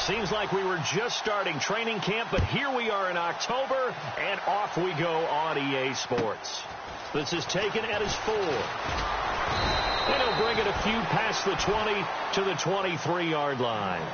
Seems like we were just starting training camp, but here we are in October, and off we go on EA Sports. This is taken at his 4. And he'll bring it a few past the 20 to the 23-yard line.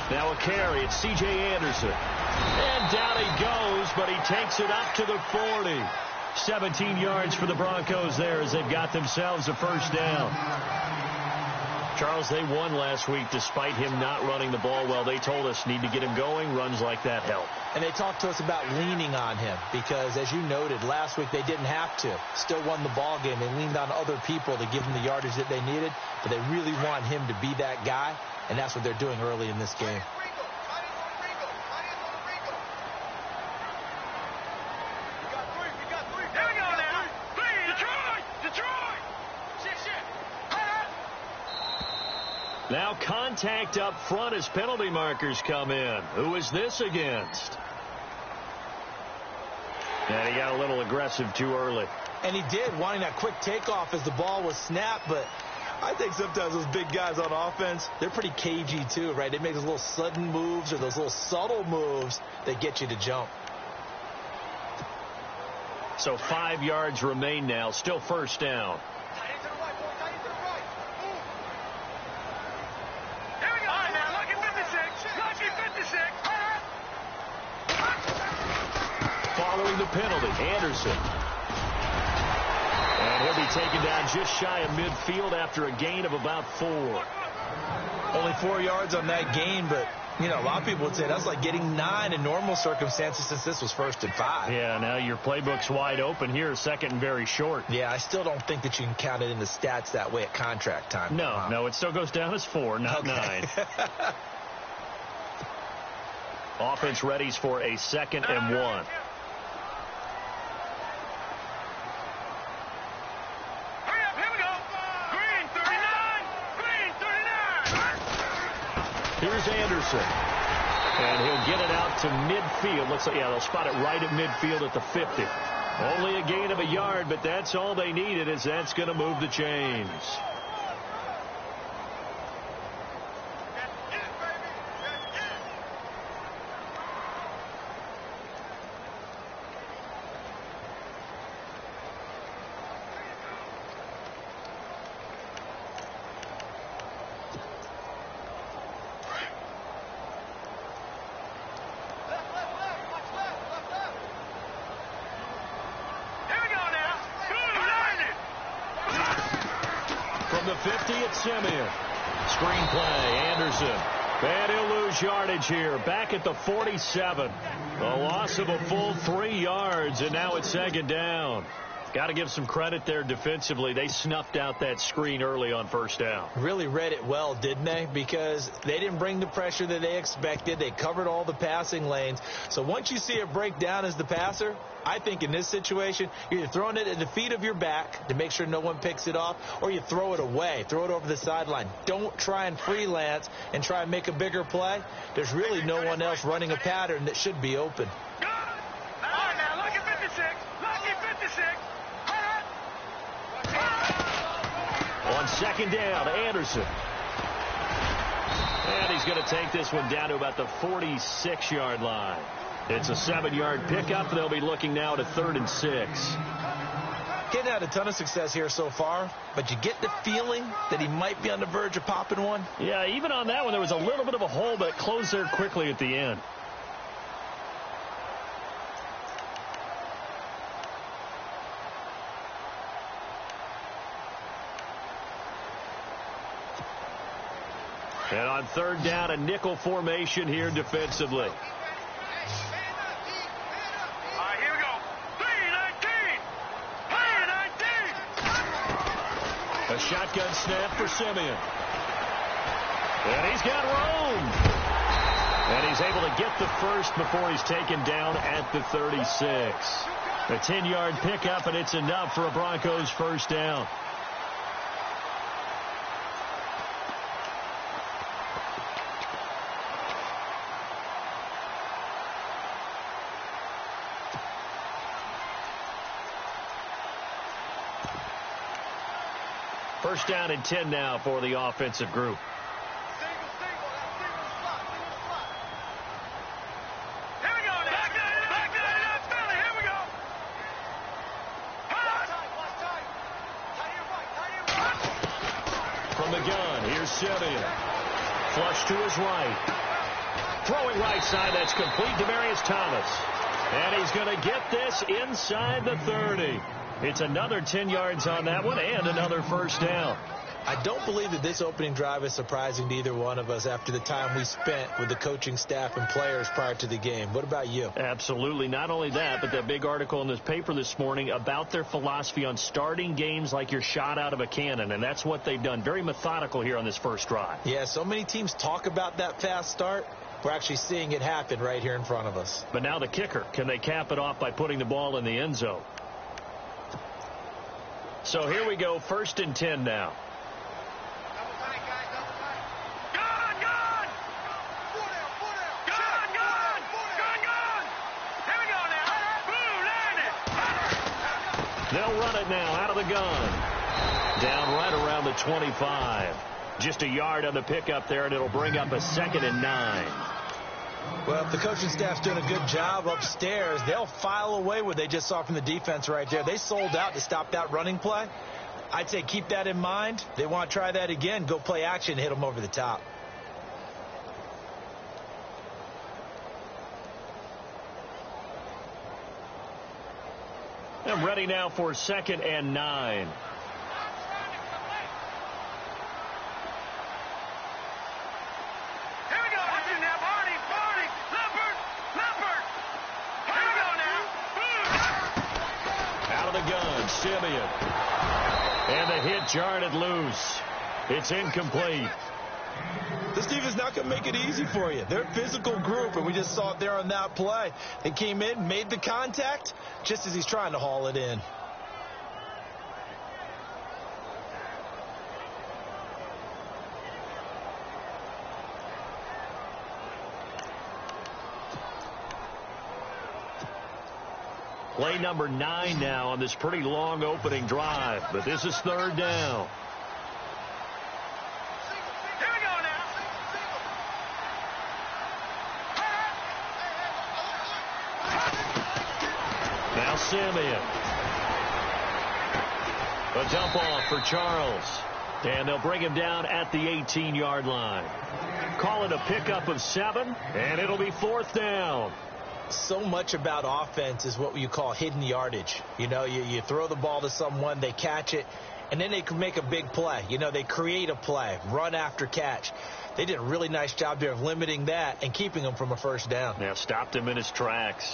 Now a carry, it's C.J. Anderson. And down he goes, but he takes it up to the 40. 17 yards for the Broncos there as they've got themselves a first down. Charles, they won last week despite him not running the ball well. They told us need to get him going. Runs like that help. And they talked to us about leaning on him because, as you noted, last week they didn't have to. Still won the ball game. They leaned on other people to give them the yardage that they needed, but they really want him to be that guy, and that's what they're doing early in this game. Now contact up front as penalty markers come in. Who is this against? And he got a little aggressive too early. And he did, wanting that quick takeoff as the ball was snapped, but I think sometimes those big guys on offense, they're pretty cagey too, right? They make those little sudden moves or those little subtle moves that get you to jump. So 5 yards remain now, still first down. Following the penalty, Anderson. And he'll be taken down just shy of midfield after a gain of about 4. Only 4 yards on that gain, but, you know, a lot of people would say that's like getting 9 in normal circumstances since this was 1st and 5. Yeah, now your playbook's wide open here, second and very short. Yeah, I still don't think that you can count it in the stats that way at contract time. No, it still goes down as 4, not 9. Offense readies for a 2nd and 1. Here's Anderson. And he'll get it out to midfield. Looks like, yeah, they'll spot it right at midfield at the 50. Only a gain of a yard, but that's all they needed, as that's going to move the chains. The 50 at Simeon. Screen play, Anderson. And he'll lose yardage here. Back at the 47. A loss of a full 3 yards, and now it's 2nd down. Got to give some credit there defensively. They snuffed out that screen early on first down. Really read it well, didn't they? Because they didn't bring the pressure that they expected. They covered all the passing lanes. So once you see it break down as the passer, I think in this situation, you're either throwing it at the feet of your back to make sure no one picks it off, or you throw it away, throw it over the sideline. Don't try and freelance and try and make a bigger play. There's really no one else running a pattern that should be open. On 2nd down, Anderson. And he's going to take this one down to about the 46-yard line. It's a 7-yard pickup. They'll be looking now to 3rd and 6. Getting had a ton of success here so far, but you get the feeling that he might be on the verge of popping one. Yeah, even on that one, there was a little bit of a hole, but it closed there quickly at the end. And on 3rd down, a nickel formation here defensively. A shotgun snap for Simeon. And he's got room. And he's able to get the first before he's taken down at the 36. A 10-yard pickup, and it's enough for a Broncos first down. First down and 10 now for the offensive group. From the gun, here's Simeon. Flush to his right. Throwing right side, that's complete. Demaryius Thomas. And he's going to get this inside the 30. It's another 10 yards on that one and another first down. I don't believe that this opening drive is surprising to either one of us after the time we spent with the coaching staff and players prior to the game. What about you? Absolutely. Not only that, but that big article in this paper this morning about their philosophy on starting games like you're shot out of a cannon, and that's what they've done. Very methodical here on this first drive. Yeah, so many teams talk about that fast start. We're actually seeing it happen right here in front of us. But now the kicker. Can they cap it off by putting the ball in the end zone? So here we go, first and 10 now. They'll run it now out of the gun. Down right around the 25. Just a yard on the pickup there, and it'll bring up a 2nd and 9. Well, if the coaching staff's doing a good job upstairs, they'll file away what they just saw from the defense right there. They sold out to stop that running play. I'd say keep that in mind. They want to try that again. Go play action, hit them over the top. And ready now for 2nd and 9. Simeon. And the hit jarred it loose. It's incomplete. This defense is not going to make it easy for you. They're a physical group, and we just saw it there on that play. They came in, made the contact, just as he's trying to haul it in. Play number 9 now on this pretty long opening drive, but this is 3rd down. Here we go now. Now Simeon. A dump off for Charles. And they'll bring him down at the 18-yard line. Call it a pickup of 7, and it'll be 4th down. So much about offense is what you call hidden yardage. You know, you throw the ball to someone, they catch it, and then they can make a big play. You know, they create a play, run after catch. They did a really nice job there of limiting that and keeping him from a first down. Now stopped him in his tracks.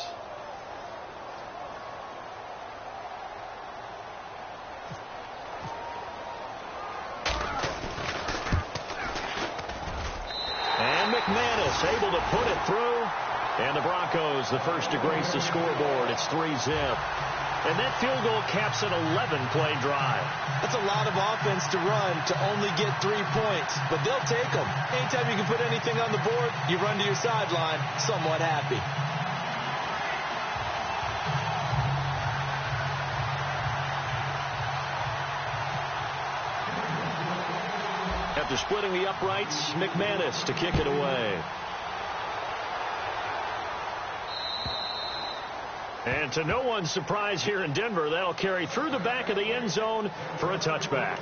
And McManus able to put it through. And the Broncos, the first to grace the scoreboard. It's 3-zip. And that field goal caps an 11-play drive. That's a lot of offense to run to only get 3 points, but they'll take them. Anytime you can put anything on the board, you run to your sideline somewhat happy. After splitting the uprights, McManus to kick it away. And to no one's surprise here in Denver, that'll carry through the back of the end zone for a touchback.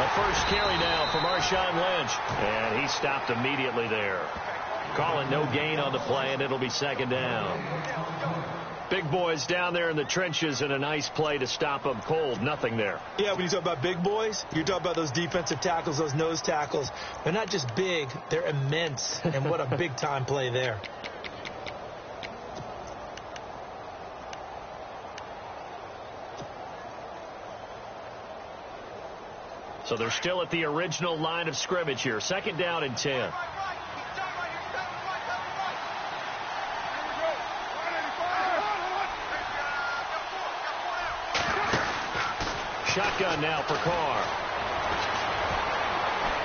A first carry now for Marshawn Lynch. And he stopped immediately there. Calling no gain on the play, and it'll be second down. Big boys down there in the trenches, and a nice play to stop them cold. Nothing there. Yeah, when you talk about big boys, you're talking about those defensive tackles, those nose tackles. They're not just big, they're immense. And what a big-time play there. So they're still at the original line of scrimmage here. Second down and 10. Shotgun now for Carr.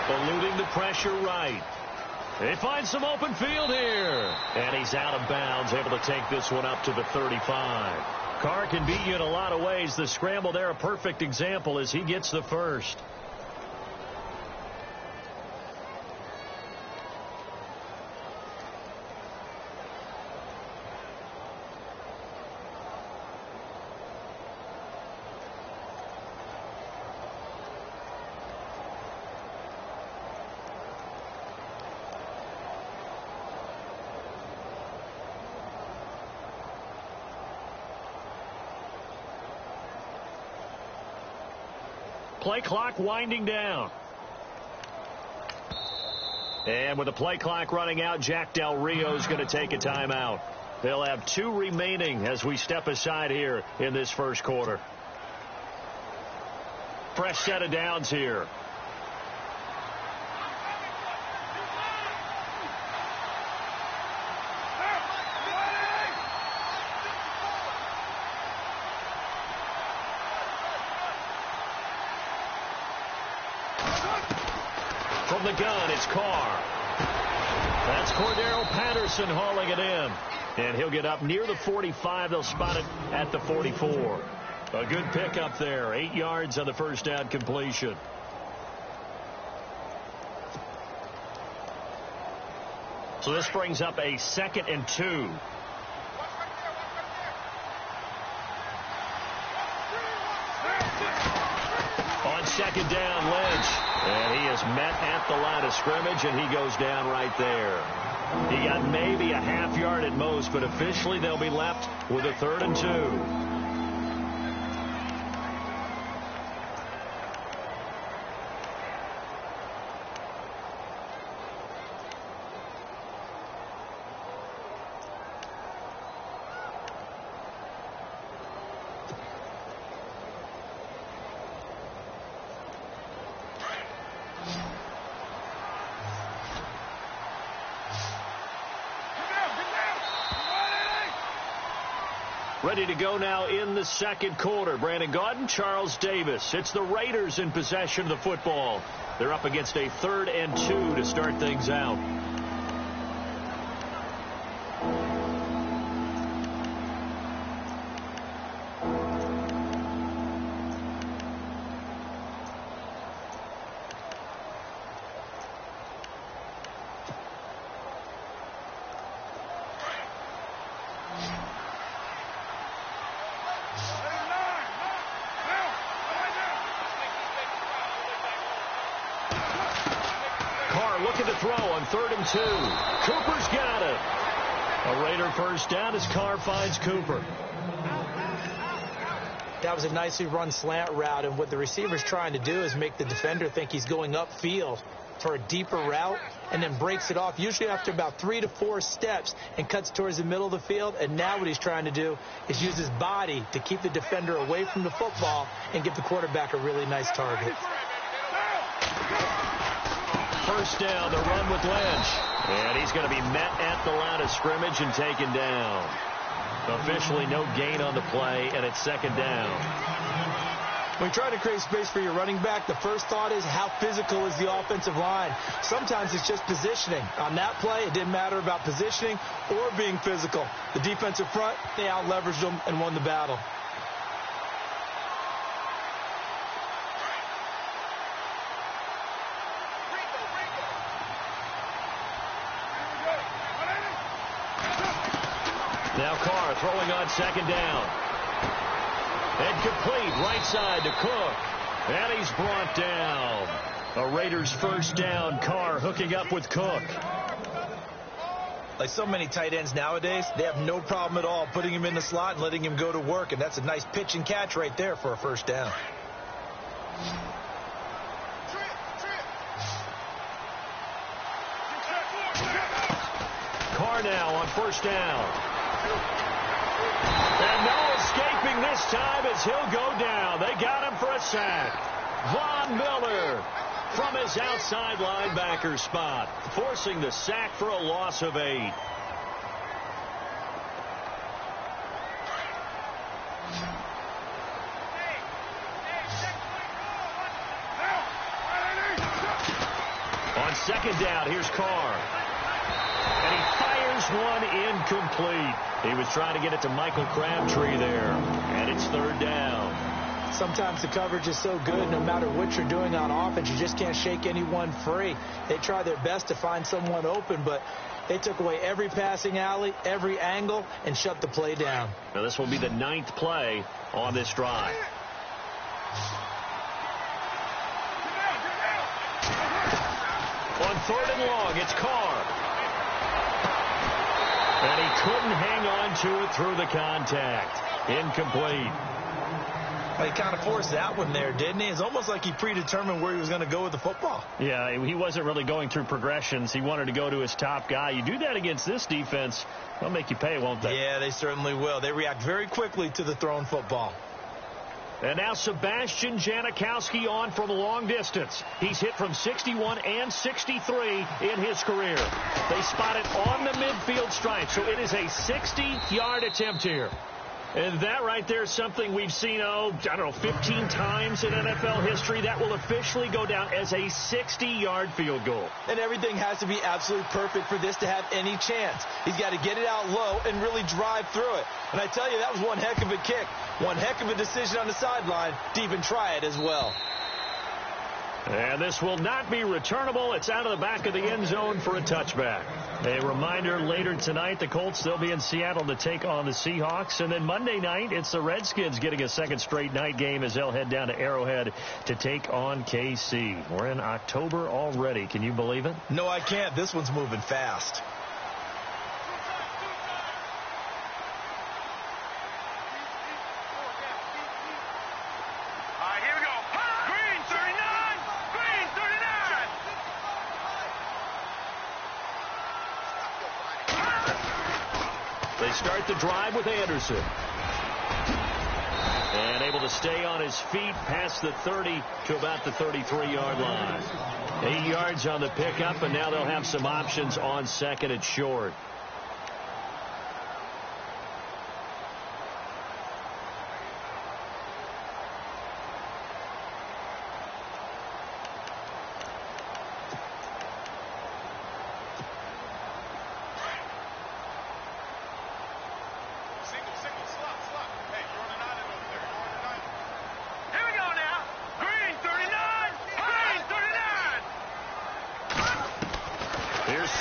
Eluding the pressure right. They find some open field here. And he's out of bounds, able to take this one up to the 35. Carr can beat you in a lot of ways. The scramble there, a perfect example as he gets the first. Play clock winding down. And with the play clock running out, Jack Del Rio is going to take a timeout. They'll have 2 remaining as we step aside here in this first quarter. Fresh set of downs here. From the gun, it's Carr. That's Cordero Patterson hauling it in. And he'll get up near the 45. They'll spot it at the 44. A good pickup there. 8 yards on the first down completion. So this brings up a 2nd and 2. On second down, Lynch. And he is met at the line of scrimmage, and he goes down right there. He got maybe a half yard at most, but officially they'll be left with a 3rd and 2. Ready to go now in the second quarter. Brandon Gaudin, Charles Davis. It's the Raiders in possession of the football. They're up against a 3rd and 2 to start things out. Looking to throw on 3rd and 2. Cooper's got it. A Raider first down as Carr finds Cooper. That was a nicely run slant route, and what the receiver's trying to do is make the defender think he's going upfield for a deeper route and then breaks it off, usually after about 3 to 4 steps, and cuts towards the middle of the field. And now what he's trying to do is use his body to keep the defender away from the football and give the quarterback a really nice target. First down, the run with Lynch. And he's going to be met at the line of scrimmage and taken down. Officially no gain on the play, and it's second down. When you try to create space for your running back, the first thought is how physical is the offensive line. Sometimes it's just positioning. On that play, it didn't matter about positioning or being physical. The defensive front, they out-leveraged them and won the battle. Now Carr throwing on second down. And complete right side to Cook. And he's brought down. A Raiders first down. Carr hooking up with Cook. Like so many tight ends nowadays, they have no problem at all putting him in the slot and letting him go to work. And that's a nice pitch and catch right there for a first down. Carr now on first down. And no escaping this time as he'll go down. They got him for a sack. Von Miller from his outside linebacker spot, forcing the sack for a loss of 8. On second down, here's Carr. And he fires one incomplete. He was trying to get it to Michael Crabtree there. And it's third down. Sometimes the coverage is so good, no matter what you're doing on offense, you just can't shake anyone free. They try their best to find someone open, but they took away every passing alley, every angle, and shut the play down. Now this will be the 9th play on this drive. On third and long, it's Carr. And he couldn't hang on to it through the contact. Incomplete. He kind of forced that one there, didn't he? It's almost like he predetermined where he was going to go with the football. Yeah, he wasn't really going through progressions. He wanted to go to his top guy. You do that against this defense, they'll make you pay, won't they? Yeah, they certainly will. They react very quickly to the thrown football. And now Sebastian Janikowski on from long distance. He's hit from 61 and 63 in his career. They spot it on the midfield stripe, so it is a 60-yard attempt here. And that right there is something we've seen, 15 times in NFL history. That will officially go down as a 60-yard field goal. And everything has to be absolutely perfect for this to have any chance. He's got to get it out low and really drive through it. And I tell you, that was one heck of a kick. One heck of a decision on the sideline to even try it as well. And this will not be returnable. It's out of the back of the end zone for a touchback. A reminder, later tonight, the Colts, they'll be in Seattle to take on the Seahawks. And then Monday night, it's the Redskins getting a second straight night game as they'll head down to Arrowhead to take on KC. We're in October already. Can you believe it? No, I can't. This one's moving fast. They start the drive with Anderson. And able to stay on his feet past the 30 to about the 33-yard line. 8 yards on the pickup, and now they'll have some options on second and short.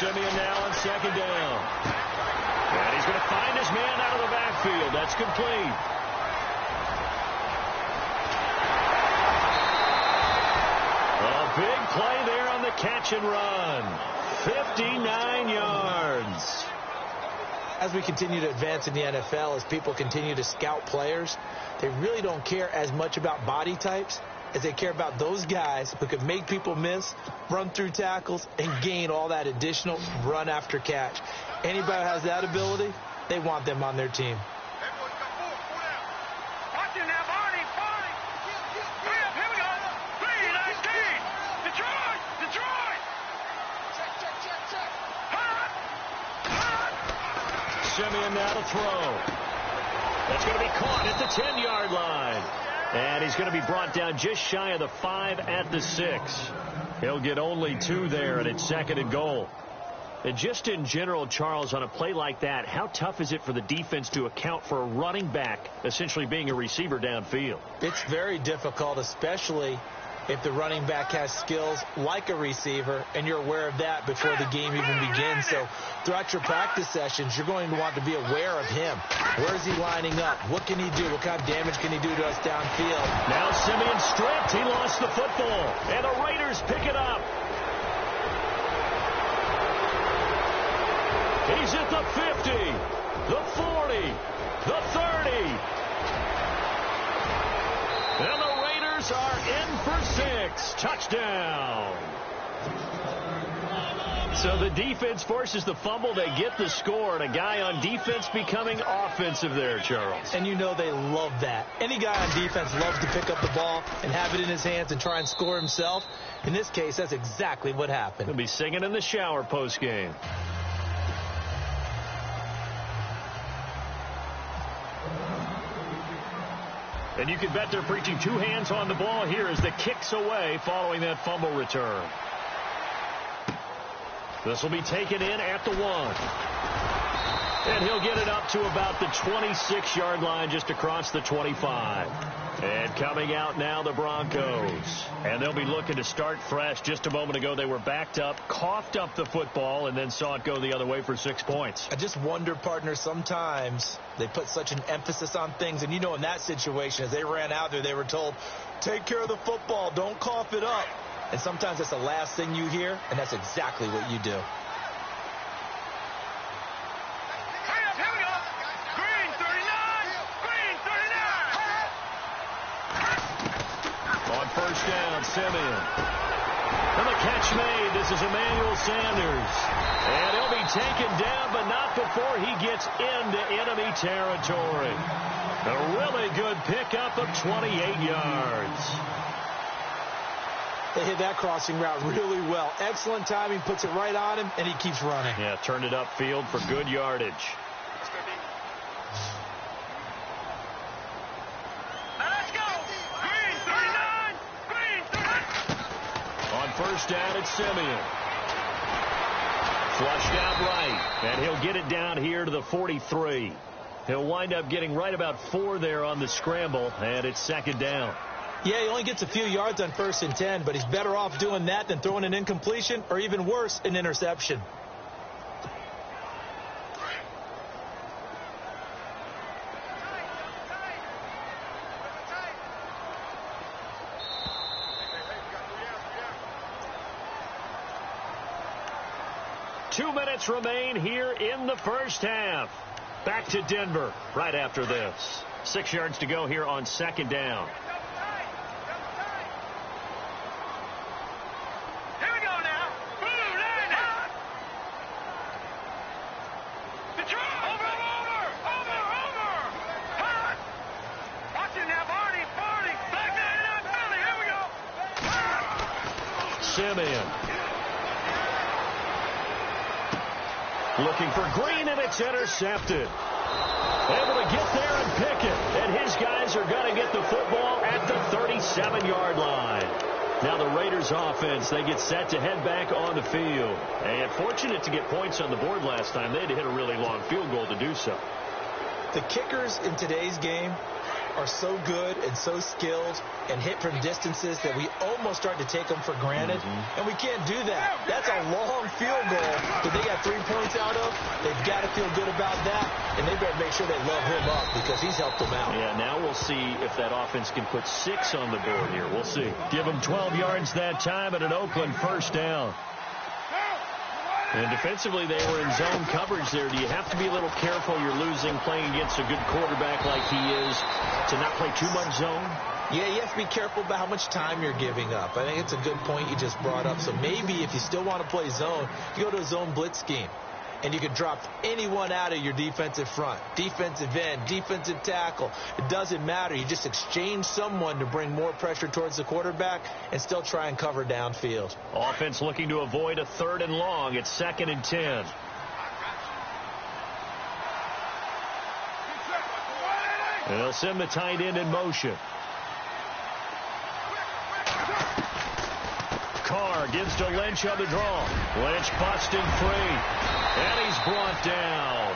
Simeon now on second down. And he's going to find his man out of the backfield. That's complete. A big play there on the catch and run. 59 yards. As we continue to advance in the NFL, as people continue to scout players, they really don't care as much about body types as they care about those guys who can make people miss, run through tackles, and gain all that additional run after catch. Anybody who has that ability, they want them on their team. Simeon now to throw. That's going to be caught at the 10-yard line. And he's going to be brought down just shy of the 5 at the 6. He'll get only 2 there, and it's second and goal. And just in general, Charles, on a play like that, how tough is it for the defense to account for a running back essentially being a receiver downfield? It's very difficult, especially if the running back has skills like a receiver, and you're aware of that before the game even begins. So throughout your practice sessions, you're going to want to be aware of him. Where is he lining up? What can he do? What kind of damage can he do to us downfield? Now Simeon stripped. He lost the football, and the Raiders pick it up. He's at the 50, the 40, the 30. And the Raiders are in for 6. Touchdown. So the defense forces the fumble. They get the score, and a guy on defense becoming offensive there, Charles. And you know they love that. Any guy on defense loves to pick up the ball and have it in his hands and try and score himself. In this case, that's exactly what happened. He'll be singing in the shower postgame. And you can bet they're preaching 2 hands on the ball here as the kick's away following that fumble return. This will be taken in at the 1. And he'll get it up to about the 26-yard line, just across the 25. And coming out now, the Broncos. And they'll be looking to start fresh. Just a moment ago, they were backed up, coughed up the football, and then saw it go the other way for 6 points. I just wonder, partner, sometimes they put such an emphasis on things. And, you know, in that situation, as they ran out there, they were told, take care of the football, don't cough it up. And sometimes that's the last thing you hear, and that's exactly what you do. First down, Simeon. And the catch made. This is Emmanuel Sanders. And he'll be taken down, but not before he gets into enemy territory. A really good pickup of 28 yards. They hit that crossing route really well. Excellent timing, puts it right on him, and he keeps running. Yeah, turned it upfield for good yardage. First down at Simeon. Flushed out right, and he'll get it down here to the 43. He'll wind up getting right about 4 there on the scramble, and it's second down. Yeah, he only gets a few yards on 1st and 10, but he's better off doing that than throwing an incompletion, or even worse, an interception. Two minutes remain here in the first half. Back to Denver right after this. 6 yards to go here on second down. Here we go now. Blue line out. Detroit. Over. Hot. Watching now, Barney. Black 99 penalty. Here we go. Simeon. Looking for Green, and it's intercepted. Able to get there and pick it. And his guys are going to get the football at the 37-yard line. Now the Raiders offense, they get set to head back on the field. And fortunate to get points on the board last time. They had to hit a really long field goal to do so. The kickers in today's game are so good and so skilled and hit from distances that we almost start to take them for granted. And we can't do that. That's a long field goal that they got 3 points out of. They've got to feel good about that, and they better make sure they love him up because he's helped them out. Yeah, now we'll see if that offense can put 6 on the board here. We'll see. Give them 12 yards that time at an Oakland first down. And defensively, they were in zone coverage there. Do you have to be a little careful? You're losing playing against a good quarterback like he is to not play too much zone? Yeah, you have to be careful about how much time you're giving up. I think it's a good point you just brought up. So maybe if you still want to play zone, you go to a zone blitz scheme. And you can drop anyone out of your defensive front, defensive end, defensive tackle. It doesn't matter. You just exchange someone to bring more pressure towards the quarterback and still try and cover downfield. Offense looking to avoid a 3rd and long. It's 2nd and 10. And they'll send the tight end in motion. Carr gives to Lynch on the draw. Lynch busting free. And he's brought down.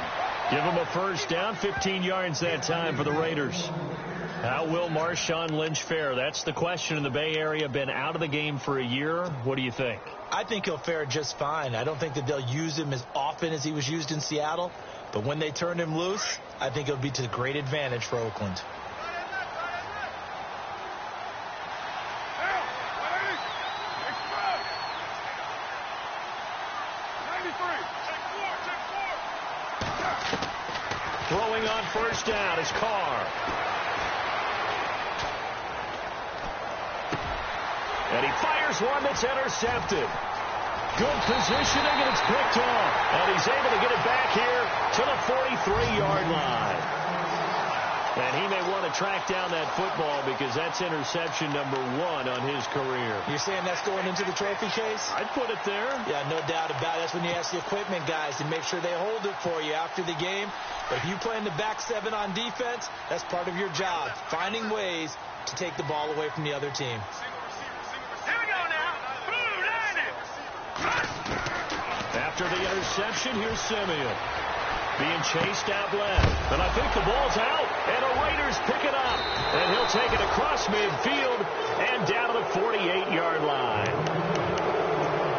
Give him a first down. 15 yards that time for the Raiders. How will Marshawn Lynch fare? That's the question in the Bay Area. Been out of the game for a year. What do you think? I think he'll fare just fine. I don't think that they'll use him as often as he was used in Seattle. But when they turn him loose, I think it'll be to great advantage for Oakland. Throwing on first down is Carr. And he fires one that's intercepted. Good positioning, and it's picked off. And he's able to get it back here to the 43-yard line. And he may want to track down that football because that's interception number 1 on his career. You're saying that's going into the trophy case? I'd put it there. Yeah, no doubt about it. That's when you ask the equipment guys to make sure they hold it for you after the game. But if you play in the back 7 on defense, that's part of your job, finding ways to take the ball away from the other team. Here we go now. Blue, landed. After the interception, here's Simeon. Being chased out left. And I think the ball's out. And the Raiders pick it up. And he'll take it across midfield and down to the 48-yard line.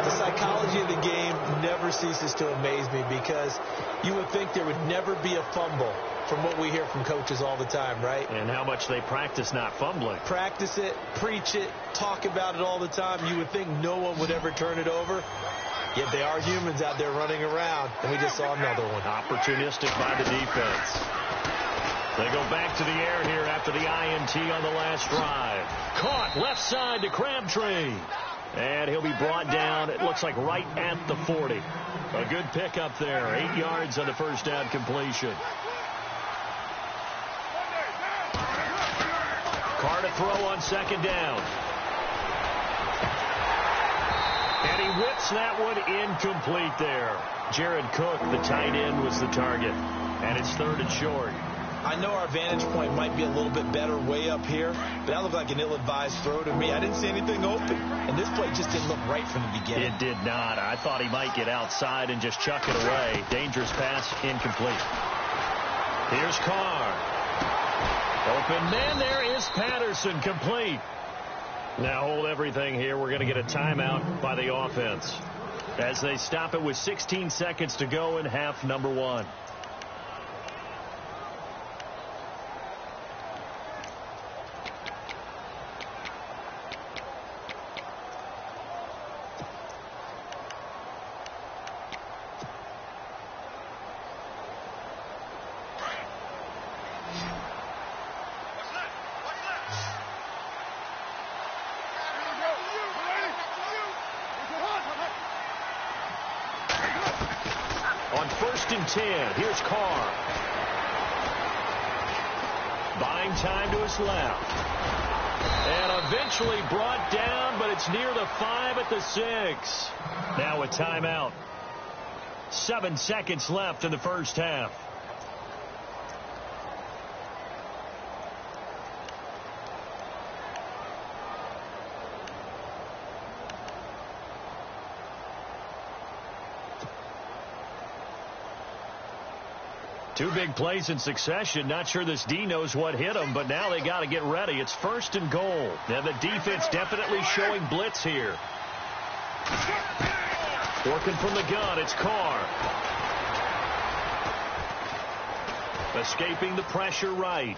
The psychology of the game never ceases to amaze me because you would think there would never be a fumble from what we hear from coaches all the time, right? And how much they practice not fumbling. Practice it, preach it, talk about it all the time. You would think no one would ever turn it over. Yet they are humans out there running around, and we just saw another one. Opportunistic by the defense. They go back to the air here after the INT on the last drive. Caught left side to Crabtree. And he'll be brought down, it looks like right at the 40. A good pickup there. 8 yards on the first down completion. Carr to throw on second down. And he whips that one incomplete there. Jared Cook, the tight end, was the target. And it's 3rd and short. I know our vantage point might be a little bit better way up here, but that looked like an ill-advised throw to me. I didn't see anything open. And this play just didn't look right from the beginning. It did not. I thought he might get outside and just chuck it away. Dangerous pass, incomplete. Here's Carr. Open man there is Patterson, complete. Now hold everything here. We're going to get a timeout by the offense as they stop it with 16 seconds to go in half number 1. On 1st and 10, here's Carr. Buying time to his left. And eventually brought down, but it's near the 5 at the 6. Now a timeout. 7 seconds left in the first half. Two big plays in succession. Not sure this D knows what hit him, but now they got to get ready. It's 1st and goal. And the defense definitely showing blitz here. Working from the gun, it's Carr. Escaping the pressure right.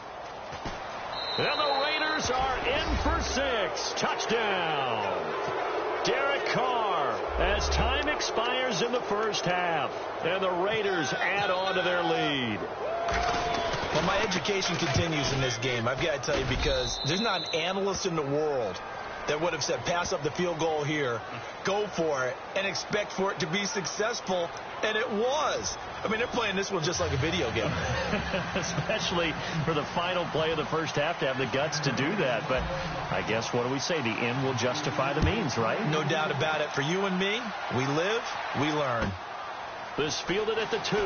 And the Raiders are in for 6. Touchdown. Derek Carr, as time expires in the first half, and the Raiders add on to their lead. Well, my education continues in this game. I've got to tell you, because there's not an analyst in the world that would have said pass up the field goal here, go for it, and expect for it to be successful, and it was. I mean, they're playing this one just like a video game. Especially for the final play of the first half to have the guts to do that. But I guess, what do we say? The end will justify the means, right? No doubt about it. For you and me, we live, we learn. This fielded at the 2.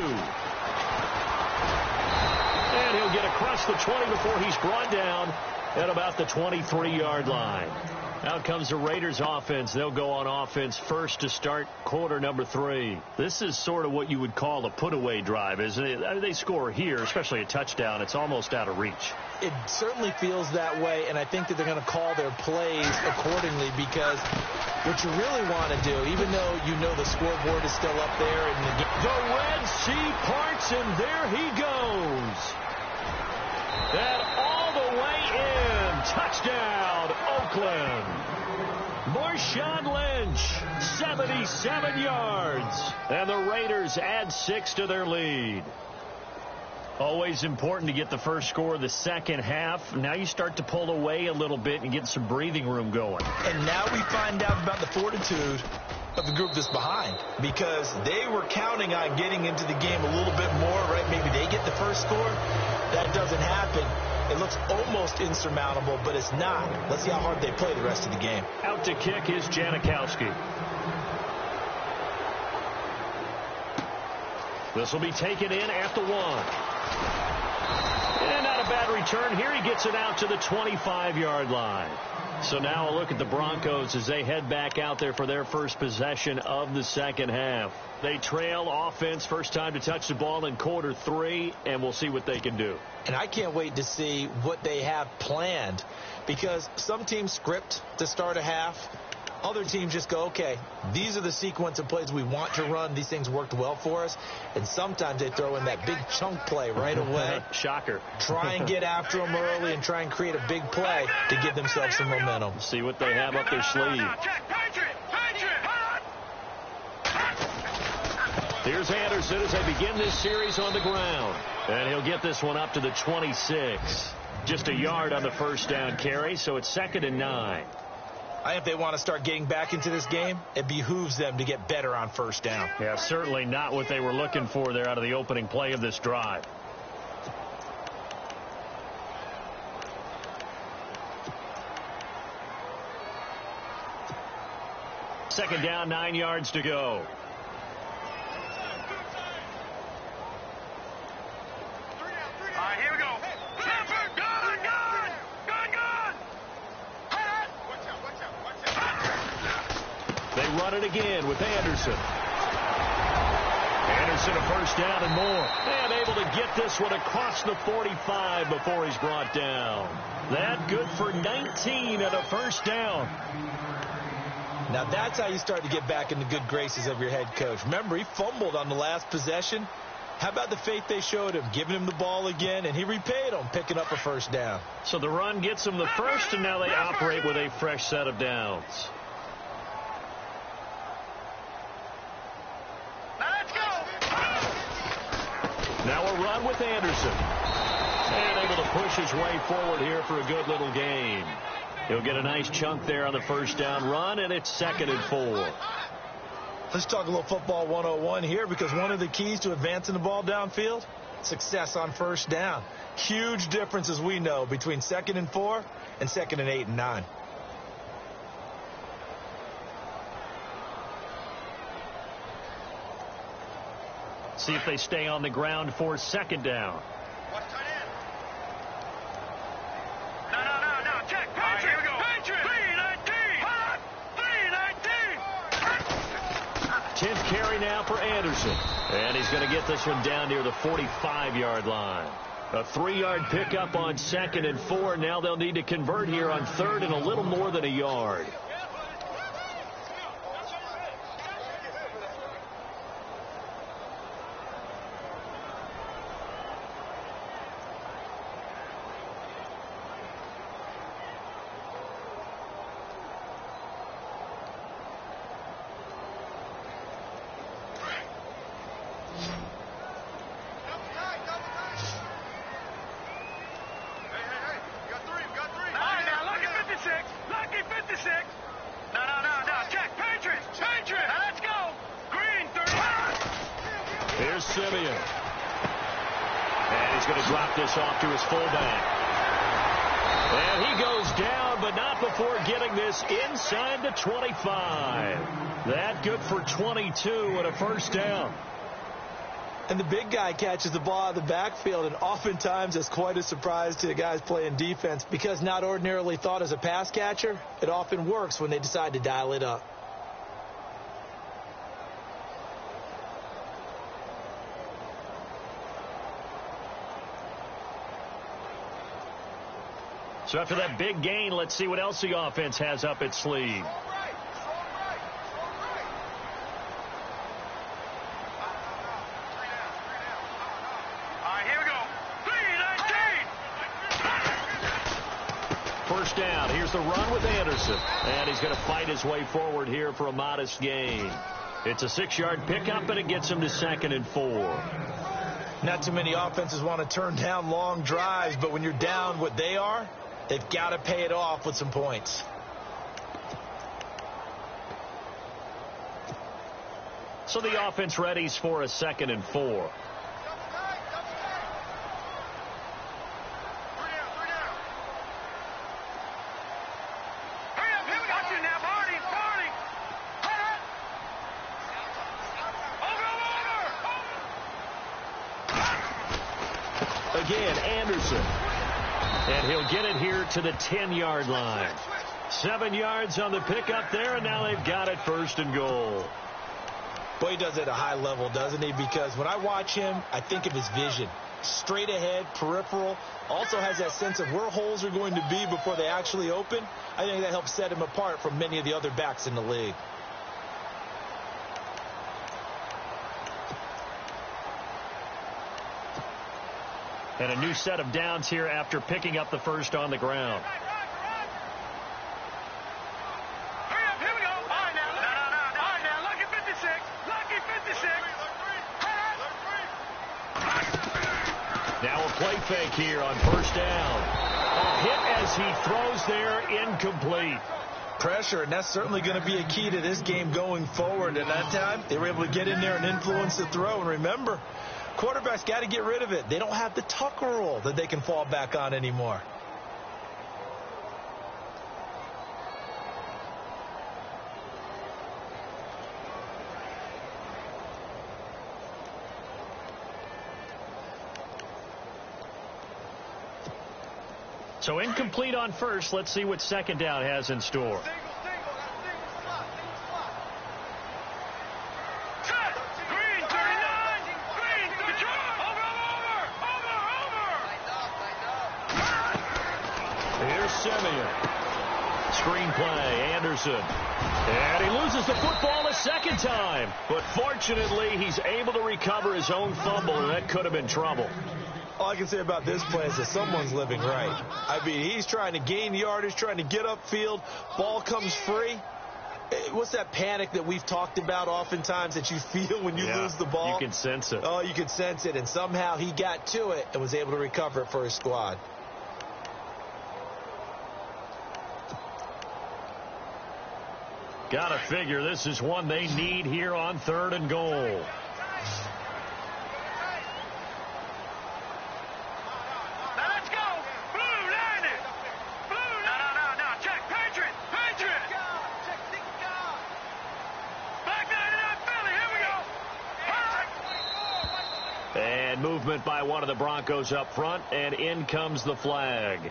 And he'll get across the 20 before he's brought down at about the 23-yard line. Out comes the Raiders offense. They'll go on offense first to start quarter number 3. This is sort of what you would call a put-away drive, isn't it? I mean, they score here, especially a touchdown. It's almost out of reach. It certainly feels that way, and I think that they're going to call their plays accordingly, because what you really want to do, even though you know the scoreboard is still up there, and the Red Sea parts, and there he goes. And all the way in. Touchdown, Oakland. Marshawn Lynch, 77 yards. And the Raiders add 6 to their lead. Always important to get the first score of the second half. Now you start to pull away a little bit and get some breathing room going. And now we find out about the fortitude of the group that's behind, because they were counting on getting into the game a little bit more, right? Maybe they get the first score. That doesn't happen. It looks almost insurmountable, but it's not. Let's see how hard they play the rest of the game. Out to kick is Janikowski. This will be taken in at the 1. And not a bad return. Here he gets it out to the 25-yard line. So now a look at the Broncos as they head back out there for their first possession of the second half. They trail offense, first time to touch the ball in quarter 3, and we'll see what they can do. And I can't wait to see what they have planned, because some teams script to start a half. Other teams just go, okay, these are the sequence of plays we want to run. These things worked well for us. And sometimes they throw in that big chunk play right away. Shocker. Try and get after them early and try and create a big play to give themselves some momentum. See what they have up their sleeve. Here's Anderson as they begin this series on the ground. And he'll get this one up to the 26. Just a yard on the first down carry, so it's 2nd and 9. I think if they want to start getting back into this game, it behooves them to get better on first down. Yeah, certainly not what they were looking for there out of the opening play of this drive. Second down, 9 yards to go. All right, here we go. They run it again with Anderson. Anderson a first down and more. And able to get this one across the 45 before he's brought down. That good for 19 and a first down. Now that's how you start to get back in the good graces of your head coach. Remember, he fumbled on the last possession. How about the faith they showed him, giving him the ball again, and he repaid them, picking up a first down. So the run gets them the first, and now they operate with a fresh set of downs. Now a run with Anderson. And able to push his way forward here for a good little gain. He'll get a nice chunk there on the first down run, and it's 2nd and 4. Let's talk a little football 101 here, because one of the keys to advancing the ball downfield, success on first down. Huge difference, as we know, between 2nd and 4 and 2nd and 8 and 9. See if they stay on the ground for 2nd down. No. Check. Patrick. Here we go. Patrick. 3-19. 10th carry now for Anderson. And he's going to get this one down near the 45-yard line. A 3-yard pickup on 2nd and 4. Now they'll need to convert here on 3rd and a little more than a yard. Off to his fullback. And he goes down, but not before getting this inside the 25. That good for 22 and a first down. And the big guy catches the ball out of the backfield, and oftentimes it's quite a surprise to the guys playing defense because not ordinarily thought as a pass catcher, it often works when they decide to dial it up. So after that big gain, let's see what else the offense has up its sleeve. First down. Here's the run with Anderson. And he's going to fight his way forward here for a modest gain. It's a 6-yard pickup, and it gets him to 2nd and 4. Not too many offenses want to turn down long drives, but when you're down what they are, they've got to pay it off with some points. So the offense readies for a 2nd and 4. Again, Anderson. And he'll get it here to the 10-yard line. 7 yards on the pickup there, and now they've got it 1st and goal. Boy, he does it at a high level, doesn't he? Because when I watch him, I think of his vision. Straight ahead, peripheral. Also has that sense of where holes are going to be before they actually open. I think that helps set him apart from many of the other backs in the league. And a new set of downs here after picking up the first on the ground. Here we go. All right, now. All right, now. Lucky 56. Lucky 56. Now a play fake here on 1st down. A hit as he throws there, incomplete. Pressure, and that's certainly going to be a key to this game going forward. And that time, they were able to get in there and influence the throw. And remember, quarterbacks got to get rid of it. They don't have the Tucker rule that they can fall back on anymore. So incomplete on 1st. Let's see what 2nd down has in store. Screenplay, Anderson. And he loses the football a 2nd time. But fortunately, he's able to recover his own fumble, and that could have been trouble. All I can say about this play is that someone's living right. I mean, he's trying to gain yardage, trying to get upfield. Ball comes free. What's that panic that we've talked about oftentimes that you feel when you lose the ball? You can sense it. Oh, you can sense it. And somehow he got to it and was able to recover it for his squad. Got to figure this is one they need here on 3rd and goal. Now let's go. Blue, line it. Blue, no. Check. Patriot. Black 99 Philly. Here we go. And movement by one of the Broncos up front, and in comes the flag.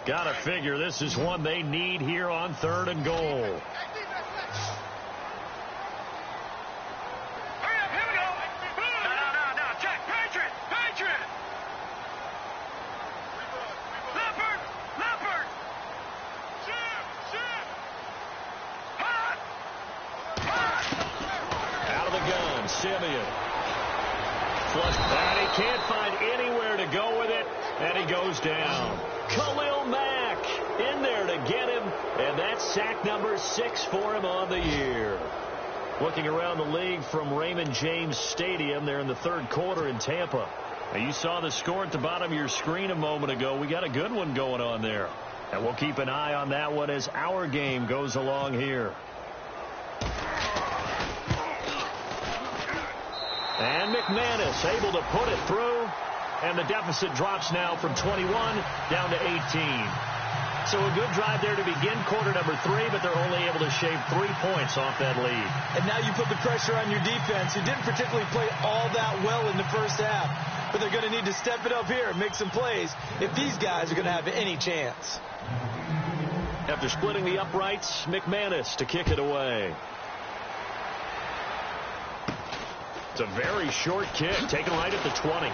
Got to figure this is one they need here on 3rd and goal. Hurry up, here we go. No. Check. Patriot. Leopard. Ship. Hot. Out of the gun, Simeon. Flush, and he can't find anywhere to go with it, and he goes down. Khalil Mack in there to get him, and that's sack number 6 for him on the year. Looking around the league from Raymond James Stadium there in the 3rd quarter in Tampa. Now, you saw the score at the bottom of your screen a moment ago. We got a good one going on there. And we'll keep an eye on that one as our game goes along here. And McManus able to put it through. And the deficit drops now from 21 down to 18. So a good drive there to begin quarter number 3, but they're only able to shave 3 points off that lead. And now you put the pressure on your defense, who didn't particularly play all that well in the first half. But they're going to need to step it up here and make some plays if these guys are going to have any chance. After splitting the uprights, McManus to kick it away. It's a very short kick, taken right at the 20.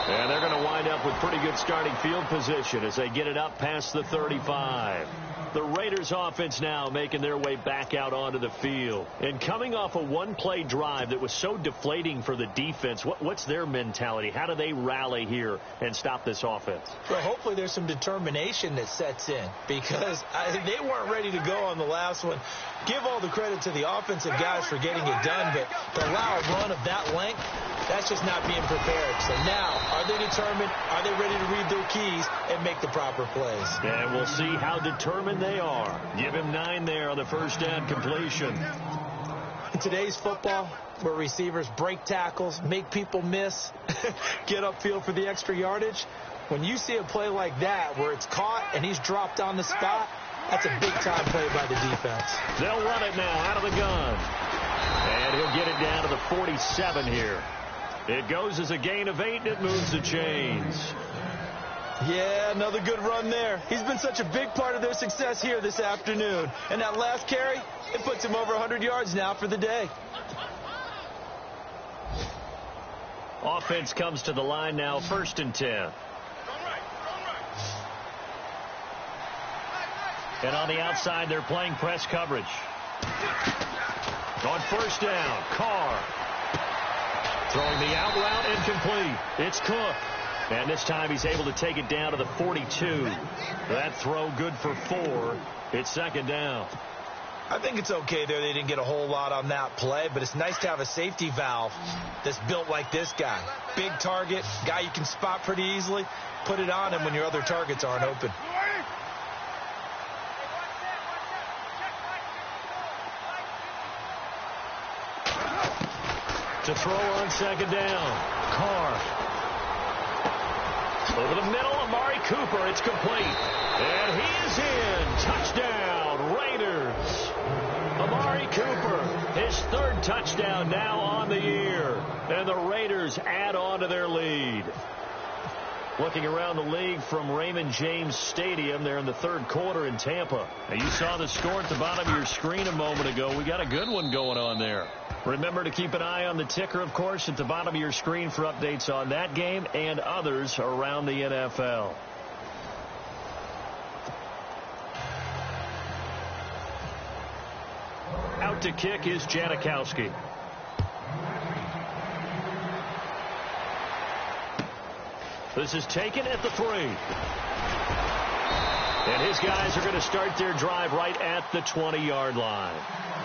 And they're going to wind up with pretty good starting field position as they get it up past the 35. The Raiders offense now making their way back out onto the field. And coming off a one-play drive that was so deflating for the defense, what's their mentality? How do they rally here and stop this offense? Well, hopefully there's some determination that sets in, because they weren't ready to go on the last one. Give all the credit to the offensive guys for getting it done, but to allow a run of that length, that's just not being prepared. So now, are they determined? Are they ready to read their keys and make the proper plays? And we'll see how determined they are. Give him 9 there on the first down completion. In today's football, where receivers break tackles, make people miss, get upfield for the extra yardage, when you see a play like that where it's caught and he's dropped on the spot, that's a big-time play by the defense. They'll run it now out of the gun. And he'll get it down to the 47 here. It goes as a gain of 8, and it moves the chains. Yeah, another good run there. He's been such a big part of their success here this afternoon. And that last carry, it puts him over 100 yards now for the day. Offense comes to the line now, 1st and 10. And on the outside, they're playing press coverage. On 1st down, Carr. Throwing the out route, incomplete. It's Cook. And this time he's able to take it down to the 42. That throw good for 4. It's 2nd down. I think it's okay there. They didn't get a whole lot on that play, but it's nice to have a safety valve that's built like this guy. Big target, guy you can spot pretty easily. Put it on him when your other targets aren't open. To throw on 2nd down, Carr. Over the middle, Amari Cooper. It's complete. And he is in. Touchdown, Raiders. Amari Cooper, his 3rd touchdown now on the year. And the Raiders add on to their lead. Looking around the league from Raymond James Stadium there in the 3rd quarter in Tampa. Now, you saw the score at the bottom of your screen a moment ago. We got a good one going on there. Remember to keep an eye on the ticker, of course, at the bottom of your screen for updates on that game and others around the NFL. Out to kick is Janikowski. This is taken at the 3. And his guys are going to start their drive right at the 20-yard line.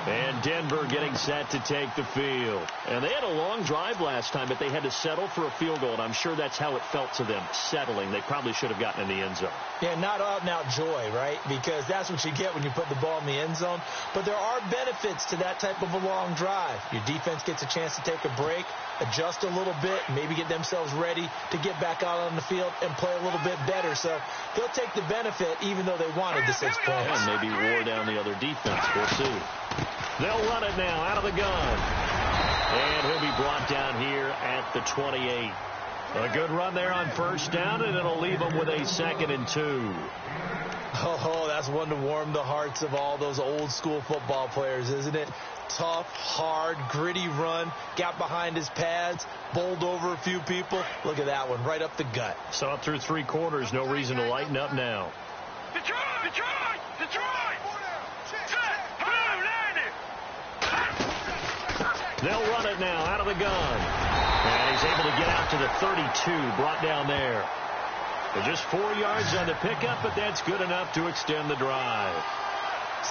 And Denver getting set to take the field. And they had a long drive last time, but they had to settle for a field goal. And I'm sure that's how it felt to them, settling. They probably should have gotten in the end zone. Yeah, not out-and-out joy, right? Because that's what you get when you put the ball in the end zone. But there are benefits to that type of a long drive. Your defense gets a chance to take a break, adjust a little bit, maybe get themselves ready to get back out on the field and play a little bit better. So they'll take the benefit even though they wanted the 6 points. And maybe wore down the other defense. We'll see. They'll run it now out of the gun. And he'll be brought down here at the 28. A good run there on 1st down, and it'll leave them with a 2nd and 2. Oh, that's one to warm the hearts of all those old school football players, isn't it? Tough, hard, gritty run, got behind his pads, bowled over a few people. Look at that one, right up the gut. Saw it through 3 quarters, no reason to lighten up now. Detroit! Detroit! Detroit! Set! Blue, landed! They'll run it now out of the gun. And he's able to get out to the 32, brought down there. They're just 4 yards on the pickup, but that's good enough to extend the drive.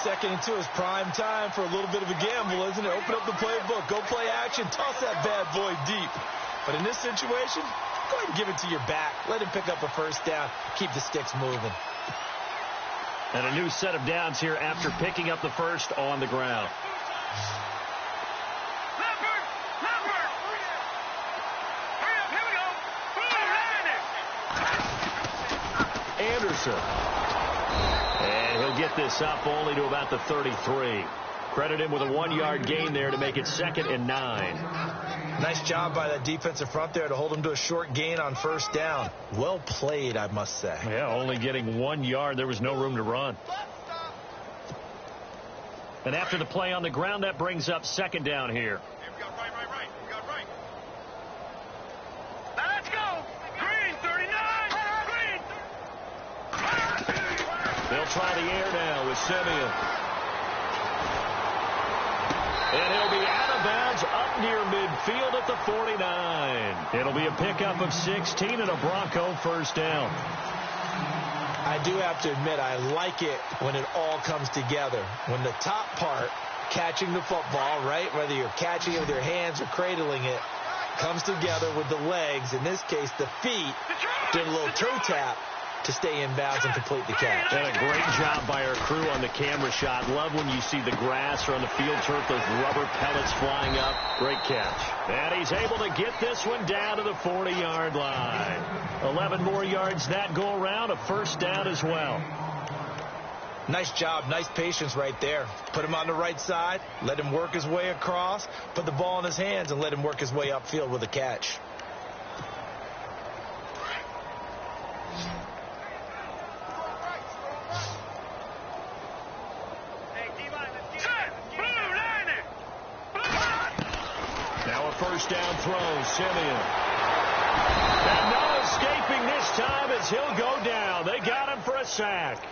2nd and 2 is prime time for a little bit of a gamble, isn't it? Open up the playbook, go play action, toss that bad boy deep. But in this situation, go ahead and give it to your back. Let him pick up a 1st down, keep the sticks moving. And a new set of downs here after picking up the first on the ground. Anderson. And he'll get this up only to about the 33. Credit him with a 1-yard gain there to make it 2nd and 9. Nice job by that defensive front there to hold him to a short gain on first down. Well played, I must say. Yeah, only getting 1 yard. There was no room to run. And after the play on the ground, that brings up 2nd down here. We got right. We got right. Now let's go. Green, 39. Green. They'll try the air now with Simeon. And he'll be out of bounds up near midfield at the 49. It'll be a pickup of 16 and a Bronco first down. I do have to admit, I like it when it all comes together. When the top part, catching the football, right, whether you're catching it with your hands or cradling it, comes together with the legs. In this case, the feet did a little toe tap to stay in bounds and complete the catch. And a great job by our crew on the camera shot. Love when you see the grass or on the field turf, those rubber pellets flying up. Great catch. And he's able to get this one down to the 40-yard line. 11 more yards that go around, a first down as well. Nice job, nice patience right there. Put him on the right side, let him work his way across, put the ball in his hands, and let him work his way upfield with a catch. Now a first down throw, Simeon. And no escaping this time as he'll go down. They got him for a sack.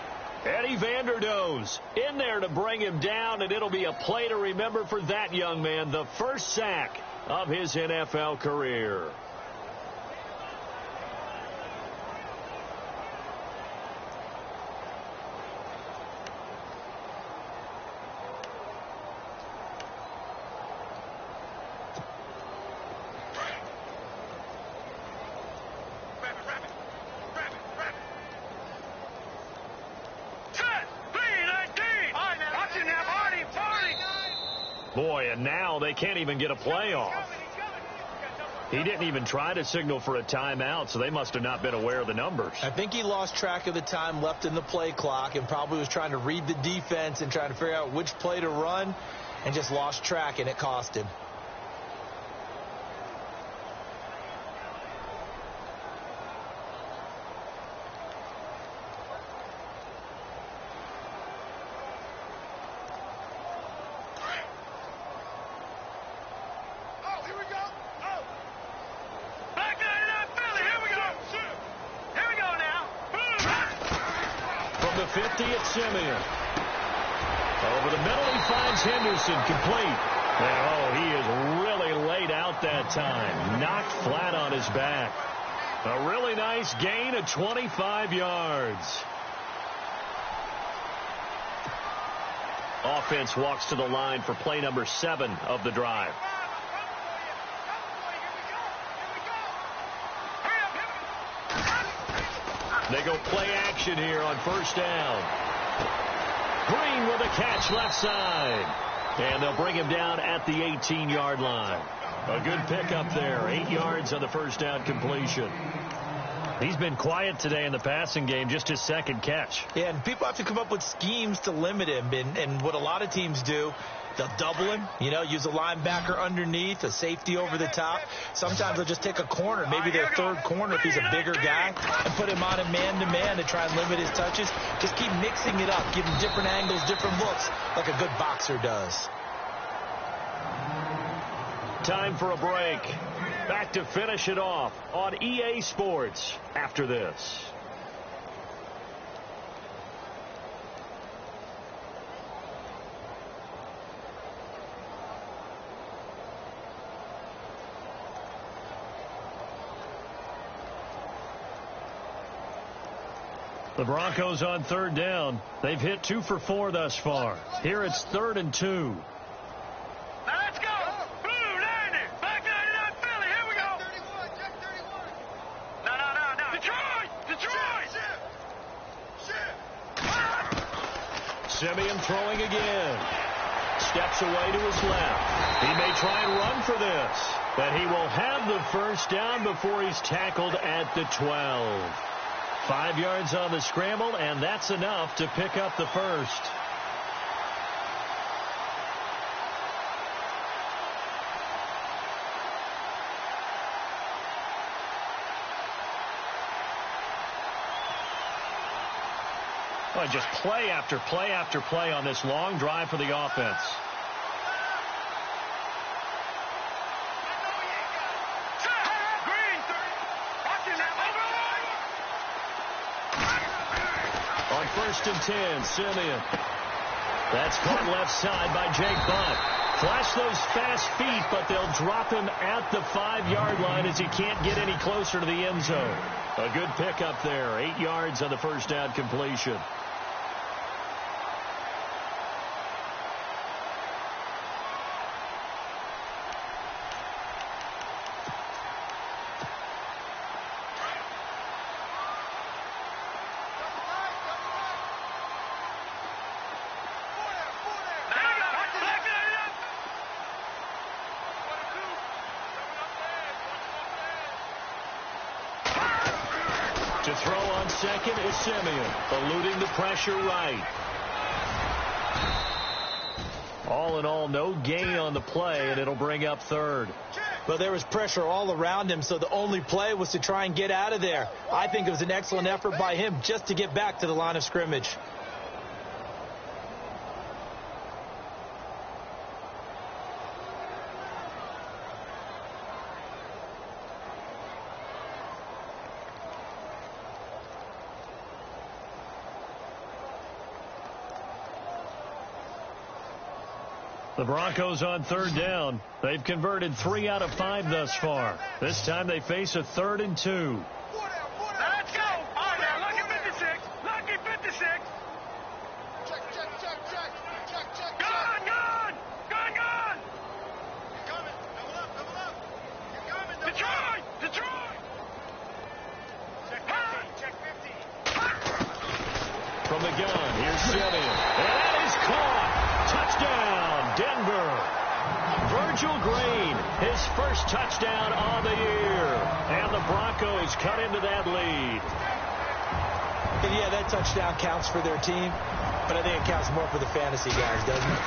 Eddie Vanderdoes in there to bring him down, and it'll be a play to remember for that young man. The first sack of his NFL career. Boy, and now they can't even get a play off. He didn't even try to signal for a timeout, so they must have not been aware of the numbers. I think he lost track of the time left in the play clock and probably was trying to read the defense and trying to figure out which play to run and just lost track, and it cost him. The 50 at Simeon. Over the middle, he finds Henderson complete. And, oh, he is really laid out that time. Knocked flat on his back. A really nice gain of 25 yards. Offense walks to the line for play number 7 of the drive. They go play action here on first down. Green with a catch left side. And they'll bring him down at the 18-yard line. A good pickup there. 8 yards on the first down completion. He's been quiet today in the passing game, just his second catch. Yeah, and people have to come up with schemes to limit him. And what a lot of teams do, they'll double him, use a linebacker underneath, a safety over the top. Sometimes they'll just take a corner, maybe their third corner if he's a bigger guy, and put him on a man-to-man to try and limit his touches. Just keep mixing it up, give him different angles, different looks, like a good boxer does. Time for a break. Back to finish it off on EA Sports after this. The Broncos on third down. They've hit 2 for 4 thus far. Here it's 3rd and 2. Now let's go. Blue 90. Back 99 Philly. Here we go. 31. Check 31. No. Detroit. Simeon throwing again. Steps away to his left. He may try and run for this, but he will have the first down before he's tackled at the 12. 5 yards on the scramble, and that's enough to pick up the first. Well, just play after play after play on this long drive for the offense. On 1st and 10, Simeon. That's caught left side by Jake Butt. Flash those fast feet, but they'll drop him at the 5-yard line as he can't get any closer to the end zone. A good pickup there. 8 yards on the first down completion. To throw on second is Simeon, eluding the pressure right. All in all, no gain on the play, and it'll bring up third. Well, there was pressure all around him, so the only play was to try and get out of there. I think it was an excellent effort by him just to get back to the line of scrimmage. The Broncos on 3rd down. They've converted 3 out of 5 thus far. This time they face a 3rd and 2. Let's go. All right, now, lucky 56. Lucky 56. Check. Gun. You're coming. Double up. You're coming. Detroit. Check 50. From the gun, here's Simeon. And that is caught. Touchdown, Denver. Virgil Green, his first touchdown on the year. And the Broncos cut into that lead. And yeah, that touchdown counts for their team, but I think it counts more for the fantasy guys, doesn't it?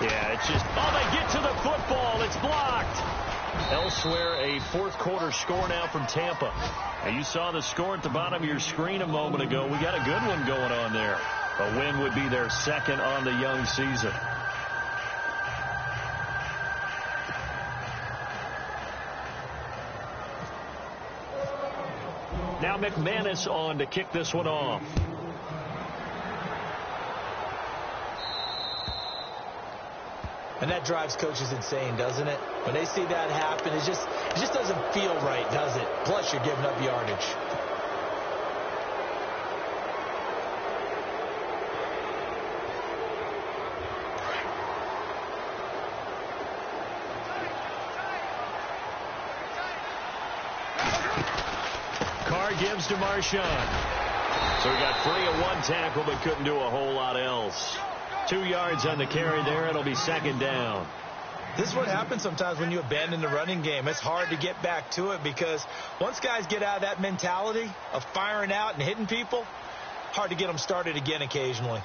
Yeah, it's just, they get to the football. It's blocked. Elsewhere, a fourth-quarter score now from Tampa. Now, you saw the score at the bottom of your screen a moment ago. We got a good one going on there. A win would be their second on the young season. Now McManus on to kick this one off. And that drives coaches insane, doesn't it? When they see that happen, it just doesn't feel right, does it? Plus, you're giving up yardage. Carr gives to Marshawn. So he got free of one tackle but couldn't do a whole lot else. 2 yards on the carry there. It'll be 2nd down. This is what happens sometimes when you abandon the running game. It's hard to get back to it because once guys get out of that mentality of firing out and hitting people, hard to get them started again occasionally.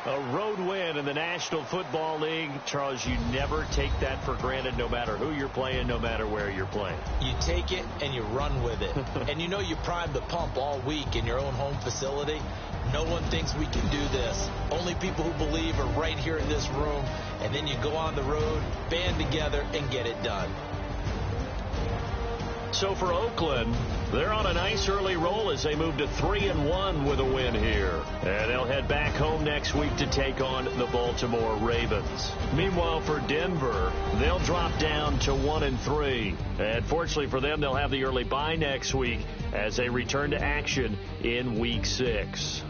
A road win in the National Football League. Charles, you never take that for granted no matter who you're playing, no matter where you're playing. You take it and you run with it. And you know you primed the pump all week in your own home facility. No one thinks we can do this. Only people who believe are right here in this room. And then you go on the road, band together, and get it done. So for Oakland, they're on a nice early roll as they move to 3-1 with a win here. And they'll head back home next week to take on the Baltimore Ravens. Meanwhile, for Denver, they'll drop down to 1-3. And fortunately for them, they'll have the early bye next week as they return to action in Week 6.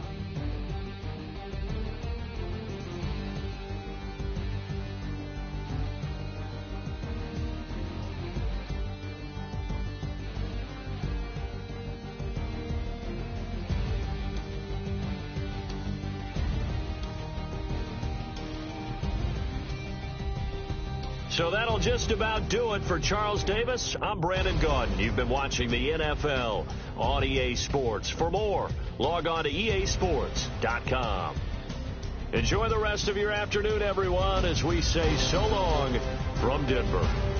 So that'll just about do it for Charles Davis. I'm Brandon Gaudin. You've been watching the NFL on EA Sports. For more, log on to easports.com. Enjoy the rest of your afternoon, everyone, as we say so long from Denver.